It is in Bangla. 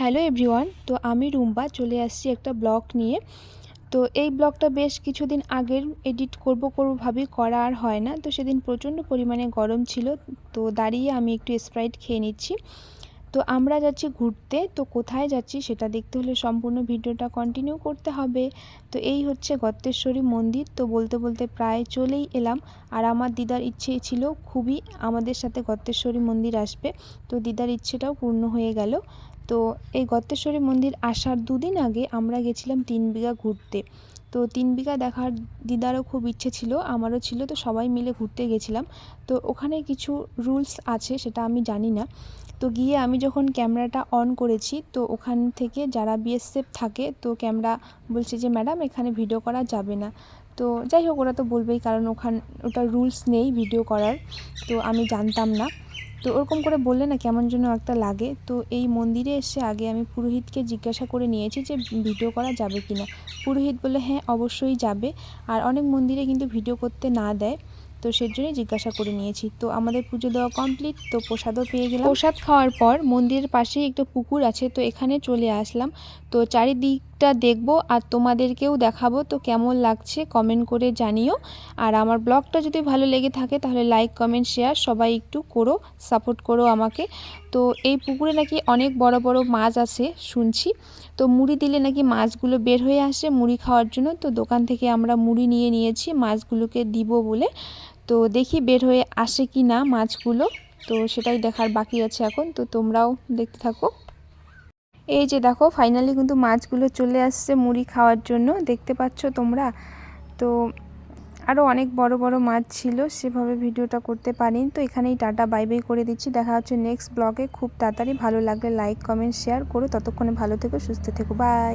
হ্যালো এভরিওয়ান, তো আমি রুম্বা চলে আসছি একটা ব্লগ নিয়ে। তো এই ব্লগটা বেশ কিছুদিন আগের এডিট করব ভাবি করা আর হয় না। তো সেদিন প্রচণ্ড পরিমাণে গরম ছিল, তো দাঁড়িয়ে আমি একটু স্প্রাইট খেয়ে নিচ্ছি। তো আমরা যাচ্ছি ঘুরতে, তো কোথায় যাচ্ছি সেটা দেখতে হলে সম্পূর্ণ ভিডিওটা কন্টিনিউ করতে হবে। তো এই হচ্ছে গত্তেশ্বরী মন্দির। তো বলতে বলতে প্রায় চলেই এলাম। আর আমার দিদার ইচ্ছে ছিল খুবই আমাদের সাথে গত্তেশ্বরী মন্দির আসবে, তো দিদার ইচ্ছেটাও পূর্ণ হয়ে গেল। তো এই গত্তেশ্বরী মন্দির আসার দুদিন আগে আমরা গেছিলাম 3 বিঘা ঘুরতে। তো 3 বিঘা দেখার দিদারও খুব ইচ্ছে ছিল, আমারও ছিল, তো সবাই মিলে ঘুরতে গেছিলাম। তো ওখানে কিছু রুলস আছে, সেটা আমি জানি না। তো গিয়ে আমি যখন ক্যামেরাটা অন করেছি, তো ওখান থেকে যারা বিএসএফ থাকে, তো ক্যামেরা বলছে যে ম্যাডাম এখানে ভিডিও করা যাবে না। তো যাই হোক, ওরা তো বলবেই, কারণ ওটা রুলস নেই ভিডিও করার। তো আমি জানতাম না। তো ওরকম করে বললে না কেমন যেন একটা লাগে। তো এই মন্দিরে এসে আগে আমি পুরোহিতকে জিজ্ঞাসা করে নিয়েছি যে ভিডিও করা যাবে কি না। পুরোহিত বলে হ্যাঁ অবশ্যই যাবে। আর অনেক মন্দিরে কিন্তু ভিডিও করতে না দেয়, তো সেজন্যই জিজ্ঞাসা করে নিয়েছি। তো আমাদের পুজো দেওয়া কমপ্লিট, তো প্রসাদও পেয়ে গেলাম। প্রসাদ খাওয়ার পর মন্দিরের পাশেই একটা পুকুর আছে, তো এখানে চলে আসলাম। তো চারিদিকটা দেখব আর তোমাদেরকেও দেখাবো। তো কেমন লাগছে কমেন্ট করে জানিও। আর আমার ব্লগটা যদি ভালো লেগে থাকে তাহলে লাইক কমেন্ট শেয়ার সবাই একটু করো, সাপোর্ট করো আমাকে। তো এই পুকুরে নাকি অনেক বড় বড় মাছ আছে শুনছি। তো মুড়ি দিলে নাকি মাছগুলো বের হয়ে আসে মুড়ি খাওয়ার জন্য। তো দোকান থেকে আমরা মুড়ি নিয়ে নিয়েছি মাছগুলোকে দিব বলে। তো দেখি বের হয়ে আসে কি না মাছগুলো, তো সেটাই দেখার বাকি আছে এখন। তো তোমরাও দেখতে থাকো। এই যে দেখো, ফাইনালি কিন্তু মাছগুলো চলে আসছে মুড়ি খাওয়ার জন্য, দেখতে পাচ্ছ তোমরা। তো আরও অনেক বড় বড় মাছ ছিল, সেভাবে ভিডিওটা করতে পারিনি। তো এখানেই টাটা বাই বাই করে দিচ্ছি, দেখা হচ্ছে নেক্সট ব্লগে খুব তাড়াতাড়ি। ভালো লাগলে লাইক কমেন্ট শেয়ার করো, ততক্ষণে ভালো থেকো, সুস্থ থেকো, বাই।